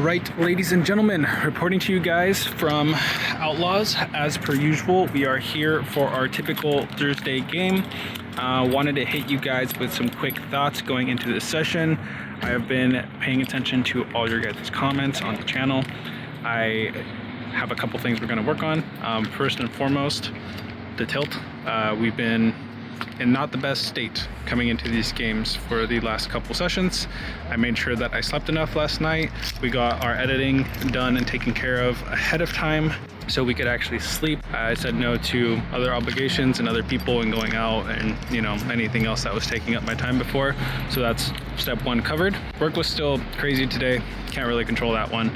Alright, ladies and gentlemen, reporting to you guys from Outlaws. As per usual, we are here for our typical Thursday game. Wanted to hit you guys with some quick thoughts going into this session. I have been paying attention to all your guys' comments on the channel. I have a couple things we're going to work on. First and foremost, the tilt. We've been in not the best state coming into these games for the last couple sessions. I made sure that I slept enough last night. We got our editing done and taken care of ahead of time so we could actually sleep. I said no to other obligations and other people and going out and, you know, anything else that was taking up my time before. So that's step one covered. Work was still crazy today. Can't really control that one.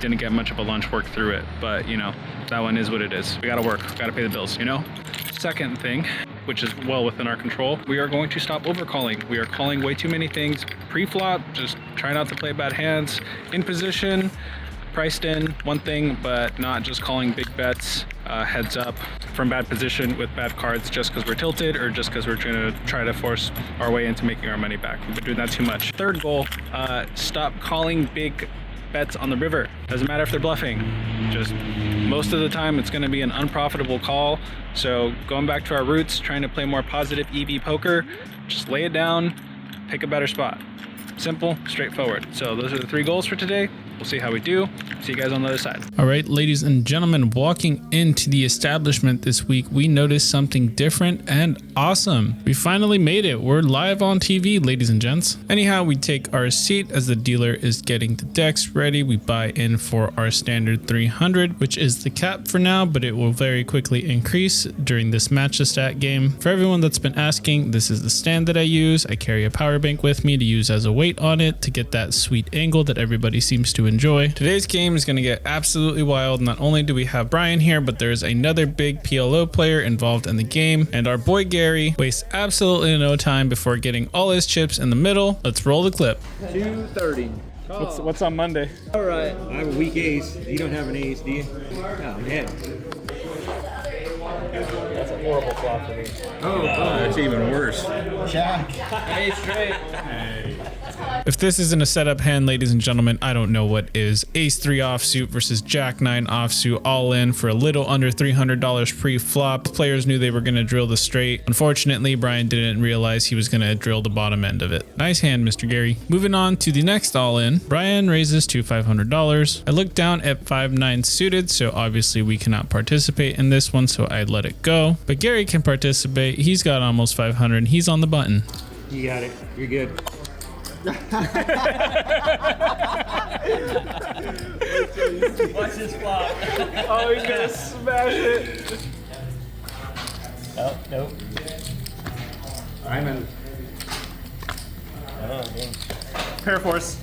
Didn't get much of a lunch work through it, but you know, that one is what it is. We gotta work, gotta pay the bills, you know? Second thing, which is well within our control, we are going to stop overcalling. We are calling way too many things pre-flop. Just try not to play bad hands. In position, priced in, one thing, but not just calling big bets heads up from bad position with bad cards just because we're tilted or just because we're trying to try to force our way into making our money back. We've been doing that too much. Third goal, stop calling big bets on the river. Doesn't matter if they're bluffing. Just most of the time it's going to be an unprofitable call. So going back to our roots, trying to play more positive EV poker, just lay it down, pick a better spot. Simple, straightforward. So those are the 3 goals for today. We'll see how we do. See you guys on the other side. All right, ladies and gentlemen, walking into the establishment this week, we noticed something different and awesome. We finally made it. We're live on TV, ladies and gents. Anyhow, we take our seat as the dealer is getting the decks ready. We buy in for our standard 300, which is the cap for now, but it will very quickly increase during this match the stat game. For everyone that's been asking, this is the stand that I use. I carry a power bank with me to use as a weight on it to get that sweet angle that everybody seems to enjoy. Today's game is going to get absolutely wild. Not only do we have Brian here, but there's another big PLO player involved in the game, and our boy Gary wastes absolutely no time before getting all his chips in the middle. Let's roll the clip. 230. What's on Monday? All right. I have a weak ace. You don't have an ace, do you? Oh, yeah. That's a horrible flop for me. Oh, That's even worse. Jack. Hey, straight. Hey. If this isn't a setup hand, ladies and gentlemen, I don't know what is. Ace 3 offsuit versus Jack 9 offsuit, all in for a little under $300 pre-flop. Players knew they were going to drill the straight. Unfortunately, Brian didn't realize he was going to drill the bottom end of it. Nice hand, Mr. Gary. Moving on to the next all in. Brian raises to $500. I look down at 5-9 suited, so obviously we cannot participate in this one, so I let it go. But Gary can participate. He's got almost 500 and he's on the button. You got it. You're good. Watch this flop. Oh, he's gonna smash it. Oh, nope. I'm in. Pair force.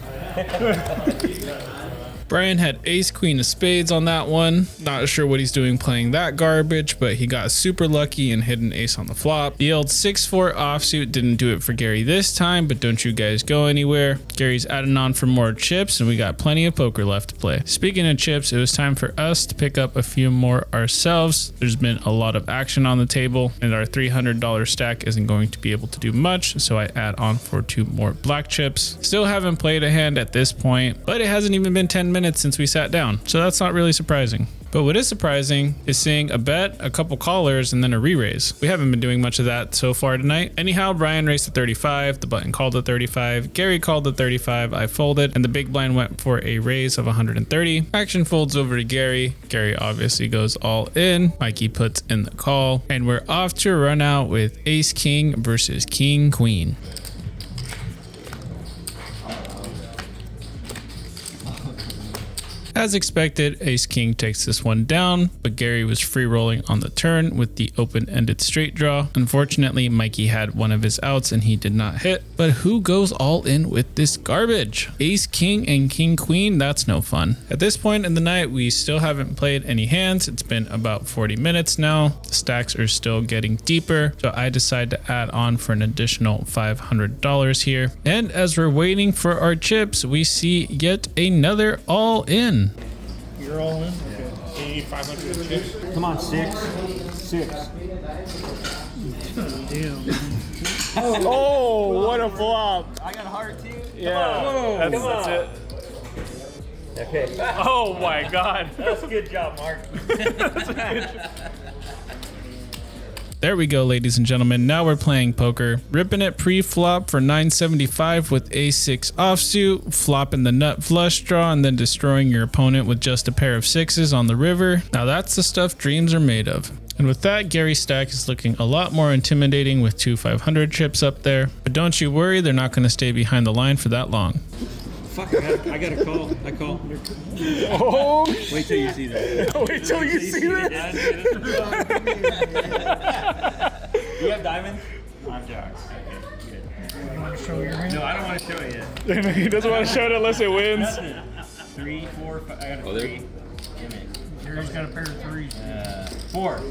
Brian had ace queen of spades on that one. Not sure what he's doing playing that garbage, but he got super lucky and hit an ace on the flop. The old 6-4 offsuit didn't do it for Gary this time, but don't you guys go anywhere. Gary's adding on for more chips and we got plenty of poker left to play. Speaking of chips, it was time for us to pick up a few more ourselves. There's been a lot of action on the table and our $300 stack isn't going to be able to do much, so I add on for 2 more black chips. Still haven't played a hand at this point, but it hasn't even been 10 minutes since we sat down, so that's not really surprising. But what is surprising is seeing a bet, a couple callers, and then a re-raise. We haven't been doing much of that so far tonight. Anyhow, Brian raised to 35, the button called at 35, Gary called at 35, I folded, and the big blind went for a raise of 130. Action folds over to Gary. Gary obviously goes all in. Mikey puts in the call, and we're off to run out with ace king versus king queen. As expected, ace king takes this one down, but Gary was free rolling on the turn with the open-ended straight draw. Unfortunately, Mikey had one of his outs and he did not hit, but who goes all in with this garbage? Ace king and king queen, that's no fun. At this point in the night, we still haven't played any hands. It's been about 40 minutes now. The stacks are still getting deeper, so I decide to add on for an additional $500 here. And as we're waiting for our chips, we see yet another all in. You're all in? Okay. You need 500 chips? Come on, 6. Damn. Oh, what a flop. I got a heart too. Yeah, that's it. Okay. Oh my God. That's a good job, Mark. There we go, ladies and gentlemen. Now we're playing poker. Ripping it pre-flop for $9.75 with A6 offsuit, flopping the nut flush draw, and then destroying your opponent with just a pair of sixes on the river. Now that's the stuff dreams are made of. And with that, Gary's stack is looking a lot more intimidating with two 500 chips up there. But don't you worry, they're not going to stay behind the line for that long. Fuck, I got a call. I call. Oh! Wait till you see that. Wait till you see that. You have diamonds? I'm jacks. You want to show your hand? No, I don't want to show it yet. He doesn't want to show it unless it wins. 3, 4, 5. I got a 3. Give me. Gary's got a pair of threes. 4.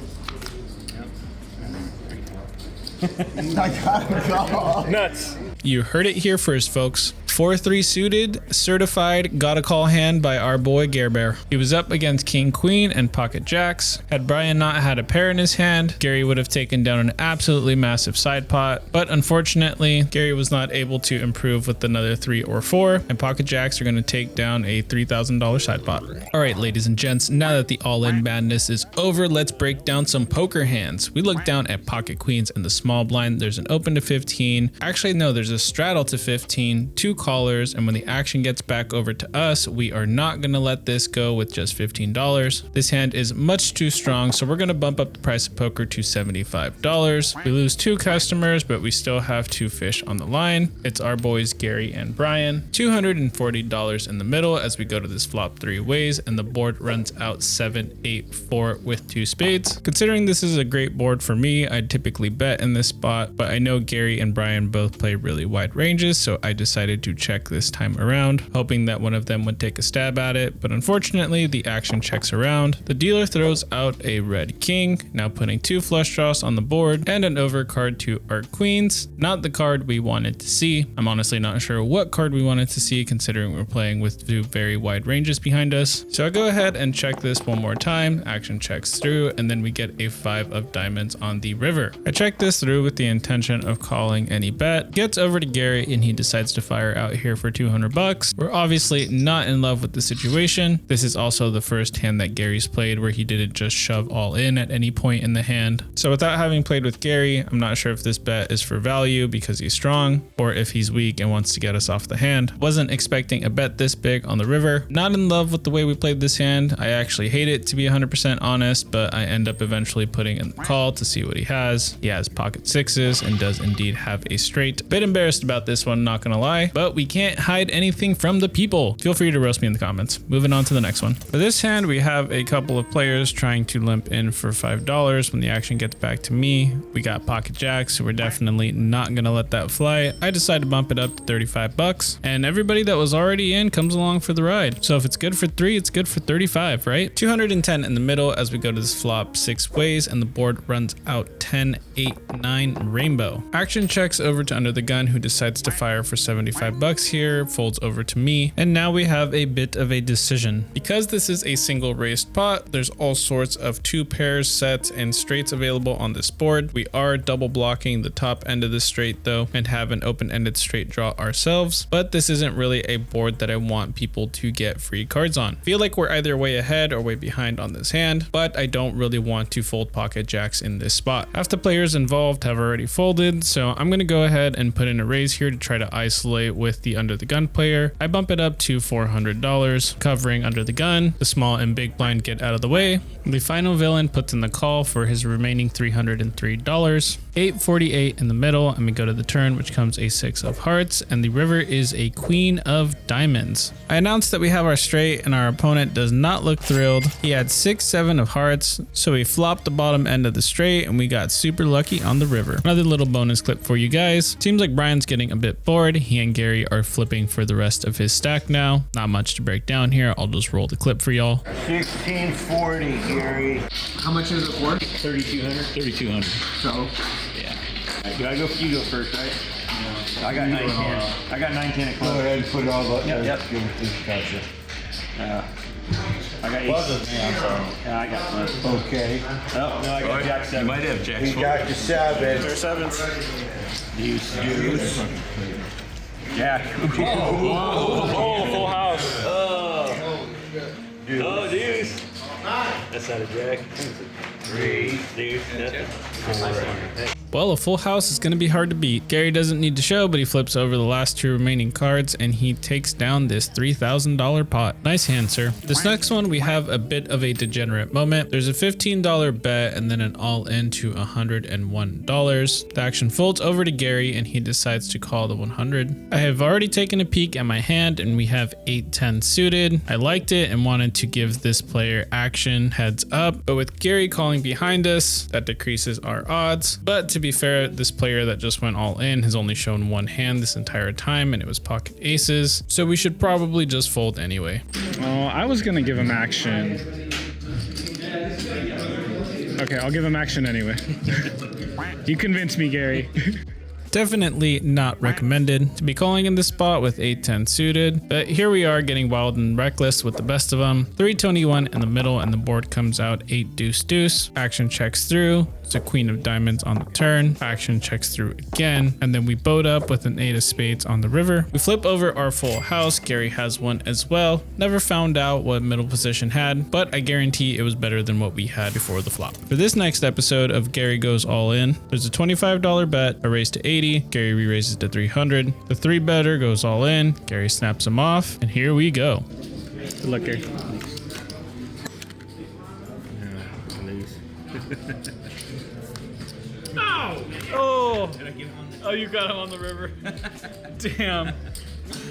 Nuts. You heard it here first, folks. 4-3 suited, certified, got a call hand by our boy Gare Bear. He was up against King Queen and Pocket Jacks. Had Brian not had a pair in his hand, Gary would have taken down an absolutely massive side pot. But unfortunately, Gary was not able to improve with another 3 or 4, and Pocket Jacks are going to take down a $3,000 side pot. Alright, ladies and gents, now that the all-in madness is over, let's break down some poker hands. We look down at Pocket Queens in the small blind. There's an open to 15. Actually, no, there's a straddle to 15, 2 callers, and when the action gets back over to us, we are not going to let this go with just $15. This hand is much too strong, so we're going to bump up the price of poker to $75. We lose 2 customers, but we still have 2 fish on the line. It's our boys Gary and Brian. $240 in the middle as we go to this flop 3 ways, and the board runs out 7-8-4 with 2 spades. Considering this is a great board for me, I'd typically bet in this spot, but I know Gary and Brian both play really wide ranges, so I decided to check this time around, hoping that one of them would take a stab at it, but unfortunately the action checks around. The dealer throws out a red king, now putting 2 flush draws on the board and an overcard to our queens. Not the card we wanted to see. I'm honestly not sure what card we wanted to see, considering we're playing with 2 very wide ranges behind us. So I go ahead and check this one more time. Action checks through, and then we get a 5 of diamonds on the river. I check this through with the intention of calling any bet. Gets over to Gary and he decides to fire out here for $200. We're obviously not in love with the situation. This is also the first hand that Gary's played where he didn't just shove all in at any point in the hand. So without having played with Gary, I'm not sure if this bet is for value because he's strong, or if he's weak and wants to get us off the hand. Wasn't expecting a bet this big on the river. Not in love with the way we played this hand. I actually hate it, to be 100% honest, but I end up eventually putting in the call to see what he has. He has pocket sixes and does indeed have a straight. Bit embarrassed about this one, not gonna lie, but we can't hide anything from the people. Feel free to roast me in the comments. Moving on to the next one. For this hand, we have a couple of players trying to limp in for $5. When the action gets back to me, we got pocket jacks, so we're definitely not gonna let that fly. I decided to bump it up to $35, and everybody that was already in comes along for the ride. So if it's good for 3, it's good for 35, right? 210 in the middle as we go to this flop 6 ways, and the board runs out 10, 8, 9 rainbow. Action checks over to under the gun, who decides to fire for $75 here, folds over to me, and now we have a bit of a decision. Because this is a single raised pot, there's all sorts of 2 pairs, sets, and straights available on this board. We are double blocking the top end of the straight though, and have an open-ended straight draw ourselves, but this isn't really a board that I want people to get free cards on. Feel like we're either way ahead or way behind on this hand, but I don't really want to fold pocket jacks in this spot. Half the players involved have already folded, so I'm gonna go ahead and put in a raise here to try to isolate with the under the gun player. I bump it up to $400, covering under the gun. The small and big blind get out of the way. The final villain puts in the call for his remaining $303. 848 in the middle, and we go to the turn, which comes a 6 of hearts, and the river is a queen of diamonds. I announced that we have our straight, and our opponent does not look thrilled. He had 6, 7 of hearts, so he flopped the bottom end of the straight, and we got super lucky on the river. Another little bonus clip for you guys. Seems like Brian's getting a bit bored. He and Gary are flipping for the rest of his stack now. Not much to break down here. I'll just roll the clip for y'all. 1640, Gary. How much is it for? 3,200. 3,200. So, Yeah. Do I go? You go first, right? No. I got 910. I got 910 at Go club. ahead and put all the. Yep. Gotcha. I got 8. Yeah, I got club. Okay. Oh, no, I got Jack 7. You might have Jack. We got the 7. sevens. Deuce. Jack. Oh, full house. That's not a jack. 3, dude. Nothing. 4. Well, a full house is going to be hard to beat. Gary doesn't need to show, but he flips over the last 2 remaining cards and he takes down this $3,000 pot. Nice hand, sir. This next one, we have a bit of a degenerate moment. There's a $15 bet and then an all-in to $101. The action folds over to Gary and he decides to call the 100. I have already taken a peek at my hand and we have 8-10 suited. I liked it and wanted to give this player action heads up, but with Gary calling behind us, that decreases our odds. But to be fair, this player that just went all in has only shown one hand this entire time and it was pocket aces, so we should probably just fold anyway. Oh, I was gonna give him action. Okay, I'll give him action anyway. You convinced me, Gary. Definitely not recommended to be calling in this spot with 8-10 suited, but here we are getting wild and reckless with the best of them. 3-21 in the middle and the board comes out 8 deuce deuce. Action checks through. It's a queen of diamonds on the turn. Action checks through again, and then we boat up with an 8 of spades on the river. We flip over our full house. Gary has one as well. Never found out what middle position had, but I guarantee it was better than what we had before the flop. For this next episode of Gary Goes All In, there's a $25 bet, a raise to 80. Gary re-raises to 300. The 3-better goes all in. Gary snaps him off, and here we go. Good luck, Gary. Oh, you got him on the river. Damn.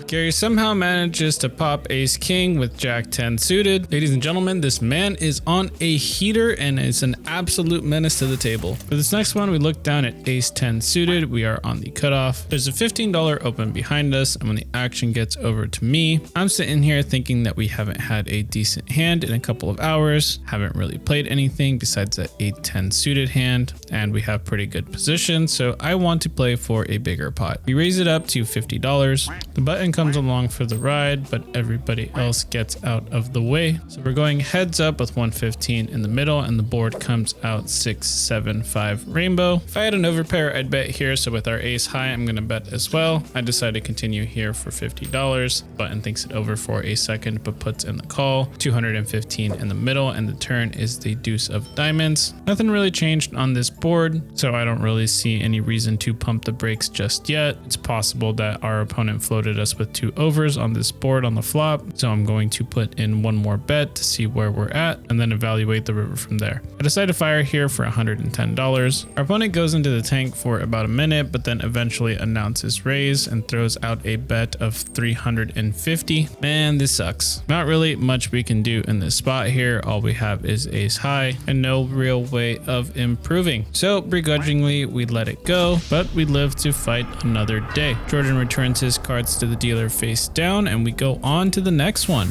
Gary somehow manages to pop ace king with jack 10 suited. Ladies and gentlemen, this man is on a heater and is an absolute menace to the table. For this next one, we look down at ace 10 suited. We are on the cutoff. There's a $15 open behind us, and when the action gets over to me, I'm sitting here thinking that we haven't had a decent hand in a couple of hours, haven't really played anything besides that 8-10 suited hand, and we have pretty good position, so I want to play for a bigger pot. We raise it up to $50. The button comes along for the ride, but everybody else gets out of the way. So we're going heads up with 115 in the middle, and the board comes out 6, 7, 5 rainbow. If I had an overpair, I'd bet here. So with our ace high, I'm going to bet as well. I decide to continue here for $50. Button thinks it over for a second, but puts in the call. 215 in the middle, and the turn is the deuce of diamonds. Nothing really changed on this board, so I don't really see any reason to pump the brakes just yet. It's possible that our opponent floated us with 2 overs on this board on the flop, so I'm going to put in one more bet to see where we're at and then evaluate the river from there. I decide to fire here for $110. Our opponent goes into the tank for about a minute, but then eventually announces raise and throws out a bet of 350. Man, this sucks. Not really much we can do in this spot here. All we have is ace high and no real way of improving. So begrudgingly, we let it go, but we live to fight another day. Jordan returns his cards to the dealer face down, and we go on to the next one.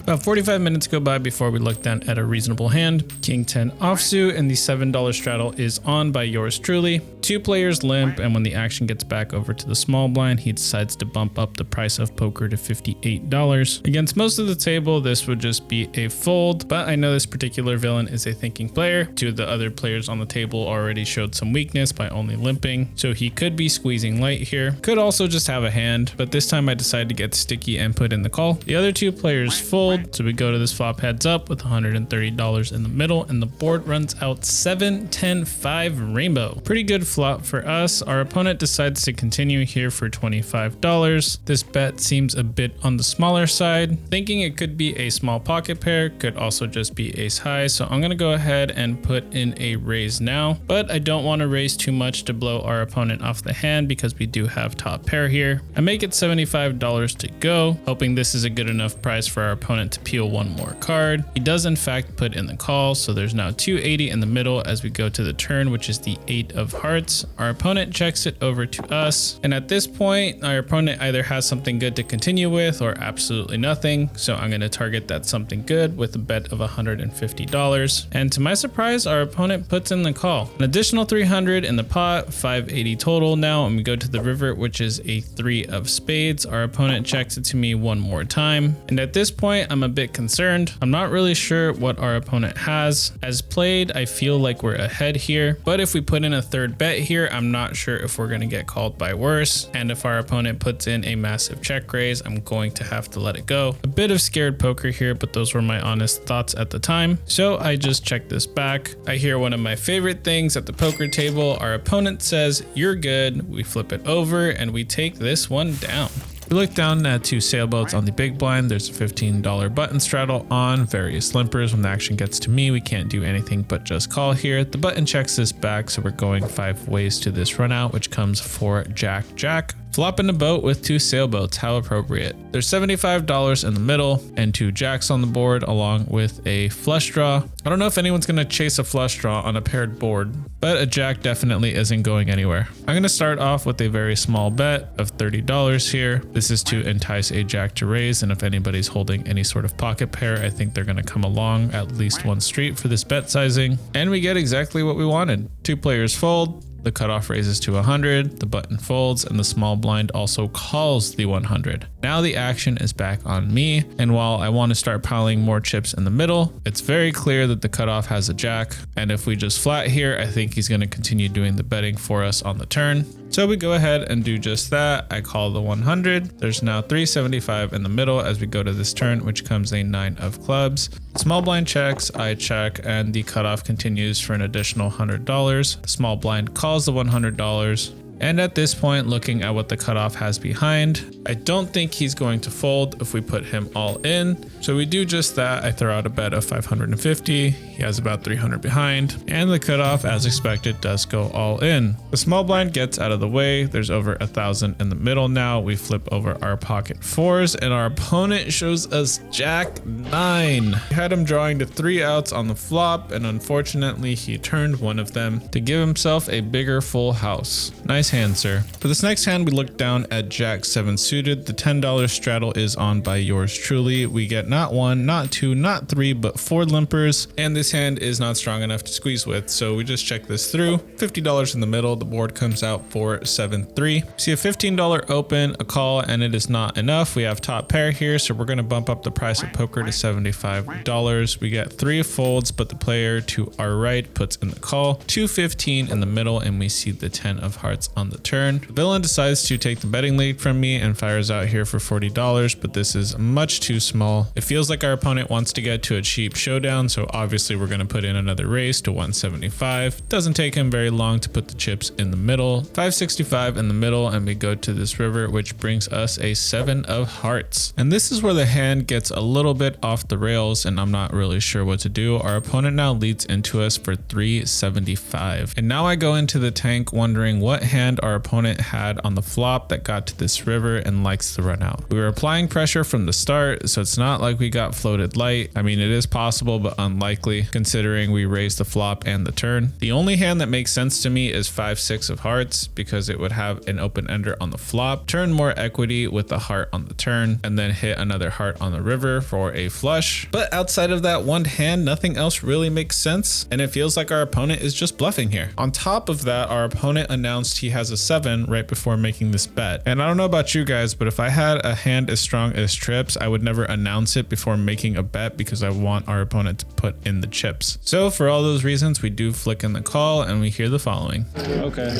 About 45 minutes go by before we look down at a reasonable hand. King 10 offsuit, and the $7 straddle is on by yours truly. 2 players limp, and when the action gets back over to the small blind, he decides to bump up the price of poker to $58. Against most of the table, this would just be a fold, but I know this particular villain is a thinking player. 2 of the other players on the table already showed some weakness by only limping, so he could be squeezing light here. Could also just have a hand, but this time I decided to get sticky and put in the call. The other 2 players fold, so we go to this flop heads up with $130 in the middle, and the board runs out 7, 10, 5 rainbow. Pretty good flop for us. Our opponent decides to continue here for $25. This bet seems a bit on the smaller side. Thinking it could be a small pocket pair, could also just be ace high, so I'm gonna go ahead and put in a raise now, but I don't want to raise too much to blow our opponent off the hand because we do have top pair here. I make it $75 to go, hoping this is a good enough price for our opponent to peel one more card. He does in fact put in the call, so there's now 280 in the middle as we go to the turn, which is the 8 of hearts. Our opponent checks it over to us, and at this point our opponent either has something good to continue with or absolutely nothing, so I'm going to target that something good with a bet of $150, and to my surprise our opponent puts in the call. An additional 300 in the pot, 580 total now, and we go to the river, which is a 3 of spades. Our opponent checks it to me one more time, and at this point I'm a bit concerned. I'm not really sure what our opponent has. As played, I feel like we're ahead here, but if we put in a third bet here, I'm not sure if we're gonna get called by worse. And if our opponent puts in a massive check raise, I'm going to have to let it go. A bit of scared poker here, but those were my honest thoughts at the time. So I just checked this back. I hear one of my favorite things at the poker table. Our opponent says, "You're good." We flip it over and we take this one down. We look down at 2 sailboats on the big blind. There's a $15 button straddle on various limpers. When the action gets to me, we can't do anything but just call here. The button checks this back, so we're going 5 ways to this run out, which comes for Jack Jack. Flop in the boat with 2 sailboats, how appropriate. There's $75 in the middle and 2 jacks on the board along with a flush draw. I don't know if anyone's gonna chase a flush draw on a paired board, but a jack definitely isn't going anywhere. I'm gonna start off with a very small bet of $30 here. This is to entice a jack to raise, and if anybody's holding any sort of pocket pair, I think they're gonna come along at least one street for this bet sizing. And we get exactly what we wanted. 2 players fold. The cutoff raises to 100, the button folds, and the small blind also calls the 100. Now the action is back on me, and while I want to start piling more chips in the middle, it's very clear that the cutoff has a jack, and if we just flat here, I think he's going to continue doing the betting for us on the turn. So we go ahead and do just that. I call the 100. There's now 375 in the middle as we go to this turn, which comes a 9 of clubs. Small blind checks, I check, and the cutoff continues for an additional $100. The small blind calls the $100. And at this point, looking at what the cutoff has behind, I don't think he's going to fold if we put him all in. So we do just that. I throw out a bet of 550. He has about 300 behind, and the cutoff, as expected, does go all in. The small blind gets out of the way. There's over 1,000 in the middle now. We flip over our pocket 4s, and our opponent shows us Jack 9. We had him drawing to 3 outs on the flop, and unfortunately, he turned one of them to give himself a bigger full house. Nice hand, sir. For this next hand, we look down at Jack 7 suited. The $10 straddle is on by yours truly. We get not 1, not 2, not 3, but 4 limpers, and this hand is not strong enough to squeeze with, so we just check this through. $50 in the middle. The board comes out for 7-3. See a $15 open, a call, and it is not enough. We have top pair here, so we're going to bump up the price of poker to $75. We get 3 folds, but the player to our right puts in the call. 215 in the middle, and we see the 10 of hearts on the turn. The villain decides to take the betting lead from me and fires out here for $40, but this is much too small. It feels like our opponent wants to get to a cheap showdown, so obviously we're going to put in another raise to 175. Doesn't take him very long to put the chips in the middle. 565 in the middle, and we go to this river, which brings us a 7 of hearts. And this is where the hand gets a little bit off the rails, and I'm not really sure what to do. Our opponent now leads into us for 375. And now I go into the tank wondering what hand our opponent had on the flop that got to this river and likes to run out. We were applying pressure from the start, so it's not like we got floated light. I mean, it is possible, but unlikely considering we raised the flop and the turn. The only hand that makes sense to me is 5-6 of hearts because it would have an open ender on the flop, turn more equity with the heart on the turn, and then hit another heart on the river for a flush. But outside of that one hand, nothing else really makes sense, and it feels like our opponent is just bluffing here. On top of that, our opponent announced he has a 7 right before making this bet. And I don't know about you guys, but if I had a hand as strong as trips, I would never announce it before making a bet because I want our opponent to put in the chips. So for all those reasons, we do flick in the call and we hear the following. Okay.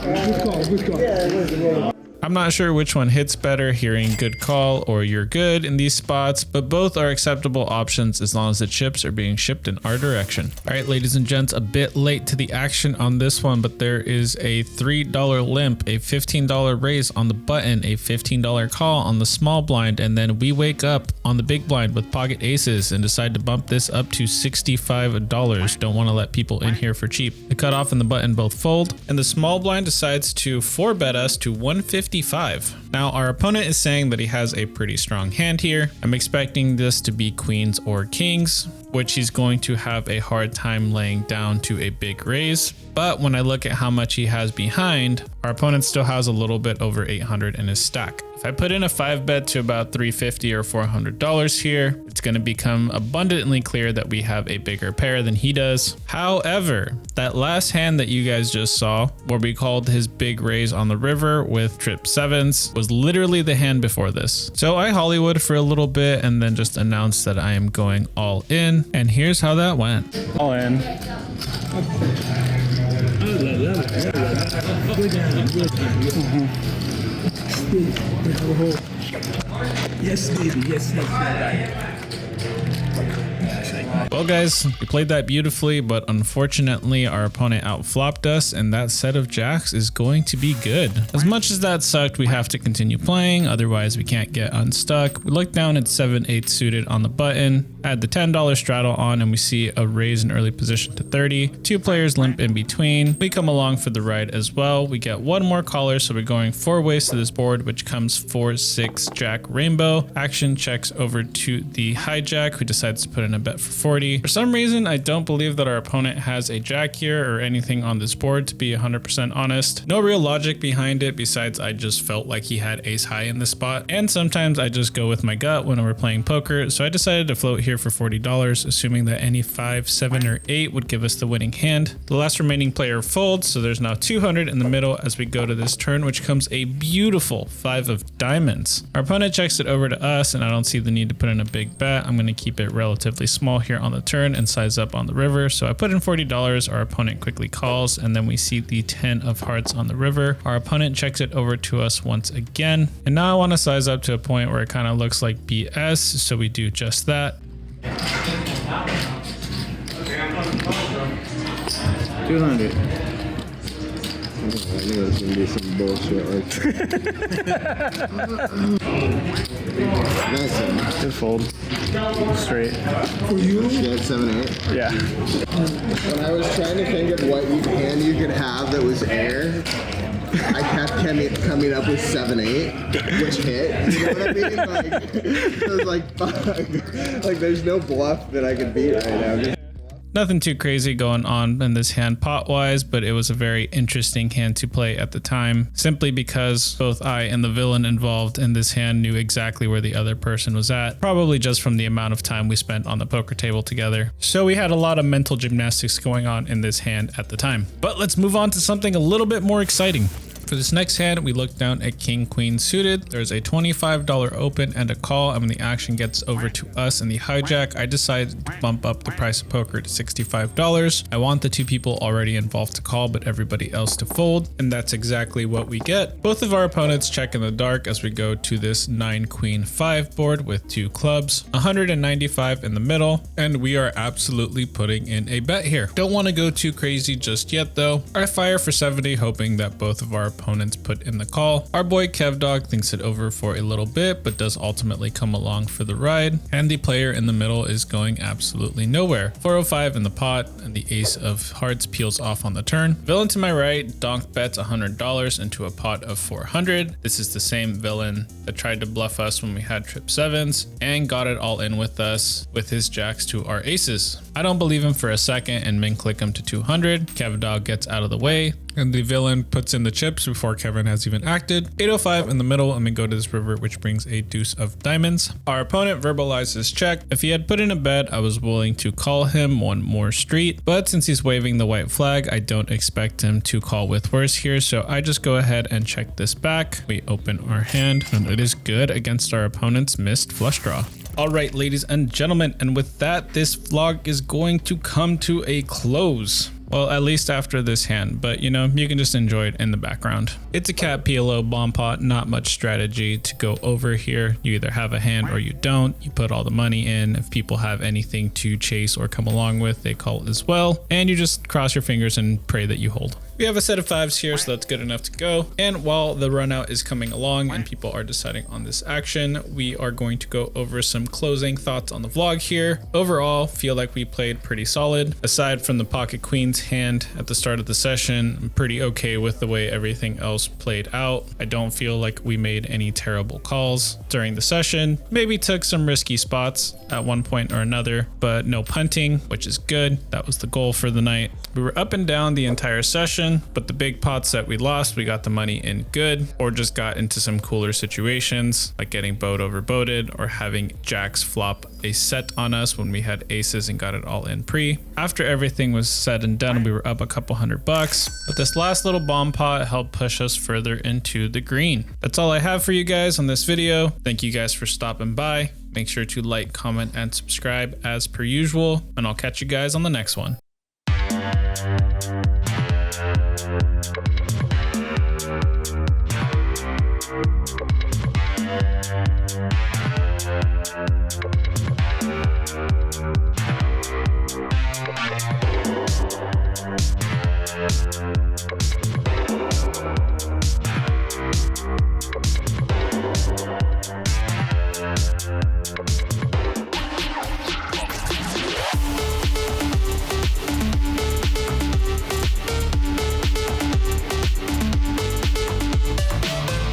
Good call. I'm not sure which one hits better, hearing good call or you're good in these spots, but both are acceptable options as long as the chips are being shipped in our direction. All right, ladies and gents, a bit late to the action on this one, but there is a $3 limp, a $15 raise on the button, a $15 call on the small blind, and then we wake up on the big blind with pocket aces and decide to bump this up to $65. Don't want to let people in here for cheap. The cutoff and the button both fold, and the small blind decides to 4-bet us to 155. Now our opponent is saying that he has a pretty strong hand here. I'm expecting this to be queens or kings, which he's going to have a hard time laying down to a big raise. But when I look at how much he has behind, our opponent still has a little bit over 800 in his stack. If I put in a 5 bet to about $350 or $400 here, it's going to become abundantly clear that we have a bigger pair than he does. However, that last hand that you guys just saw, where we called his big raise on the river with trip 7s, was literally the hand before this. So I Hollywood for a little bit and then just announced that I am going all in. And here's how that went. All in. Yes, baby. Yes, yes. Well guys, we played that beautifully, but unfortunately our opponent outflopped us and that set of jacks is going to be good. As much as that sucked, we have to continue playing, otherwise we can't get unstuck. We look down at 7/8 suited on the button, add the $10 straddle on, and we see a raise in early position to 30. 2 players limp in between. We come along for the ride as well. We get 1 more caller, so we're going 4 ways to this board, which comes 4-6 jack rainbow. Action checks over to the hijack, who decides to put in a bet for 40. For some reason, I don't believe that our opponent has a jack here or anything on this board, to be 100% honest. No real logic behind it besides I just felt like he had ace high in this spot. And sometimes I just go with my gut when we're playing poker, so I decided to float here for $40, assuming that any 5, 7, or 8 would give us the winning hand. The last remaining player folds, so there's now 200 in the middle as we go to this turn, which comes a beautiful 5 of diamonds. Our opponent checks it over to us, and I don't see the need to put in a big bet. I'm going to keep it relatively small here on the turn and size up on the river. So I put in $40, our opponent quickly calls, and then we see the 10 of hearts on the river. Our opponent checks it over to us once again. And now I want to size up to a point where it kind of looks like BS, so we do just that. 200. I knew it was gonna be some bullshit like Nice one. Good fold. Straight. For you? You had 7/8? Yeah. When I was trying to think of what hand you could have that was air, I kept coming up with 7/8, which hit. You know what I mean? Like, I was like, fuck. Like, there's no bluff that I could beat right now. Nothing too crazy going on in this hand pot-wise, but it was a very interesting hand to play at the time, simply because both I and the villain involved in this hand knew exactly where the other person was at, probably just from the amount of time we spent on the poker table together. So we had a lot of mental gymnastics going on in this hand at the time. But let's move on to something a little bit more exciting. For this next hand, we look down at King Queen suited. There's a $25 open and a call, and when the action gets over to us in the hijack, I decided to bump up the price of poker to $65. I want the 2 people already involved to call, but everybody else to fold, and that's exactly what we get. Both of our opponents check in the dark as we go to this 9 Queen 5 board with 2 clubs, 195 in the middle, and we are absolutely putting in a bet here. Don't want to go too crazy just yet though. I fire for 70, hoping that both of our opponents put in the call. Our boy KevDog thinks it over for a little bit, but does ultimately come along for the ride. And the player in the middle is going absolutely nowhere. 405 in the pot, and the ace of hearts peels off on the turn. Villain to my right, donk bets $100 into a pot of 400. This is the same villain that tried to bluff us when we had trip 7s and got it all in with us with his jacks to our aces. I don't believe him for a second and min click him to 200. KevDog gets out of the way, and the villain puts in the chips before Kevin has even acted. 805 in the middle, and we go to this river, which brings a deuce of diamonds. Our opponent verbalizes check. If he had put in a bet, I was willing to call him one more street, but since he's waving the white flag, I don't expect him to call with worse here, so I just go ahead and check this back. We open our hand, and it is good against our opponent's missed flush draw. All right, ladies and gentlemen, and with that, this vlog is going to come to a close. Well, at least after this hand, but you know, you can just enjoy it in the background. It's a cat PLO bomb pot, not much strategy to go over here. You either have a hand or you don't. You put all the money in. If people have anything to chase or come along with, they call as well. And you just cross your fingers and pray that you hold. We have a set of 5s here, so that's good enough to go. And while the run out is coming along and people are deciding on this action, we are going to go over some closing thoughts on the vlog here. Overall, feel like we played pretty solid. Aside from the pocket queens hand at the start of the session, I'm pretty okay with the way everything else played out. I don't feel like we made any terrible calls during the session. Maybe took some risky spots at one point or another, but no punting, which is good. That was the goal for the night. We were up and down the entire session. position, but the big pots that we lost, we got the money in good, or just got into some cooler situations like getting bowed over boated or having jacks flop a set on us when we had aces and got it all in pre. After everything was said and done, we were up a couple $100, but this last little bomb pot helped push us further into the green. That's all I have for you guys on this video. Thank you guys for stopping by. Make sure to like, comment, and subscribe as per usual, and I'll catch you guys on the next one. We'll be right back.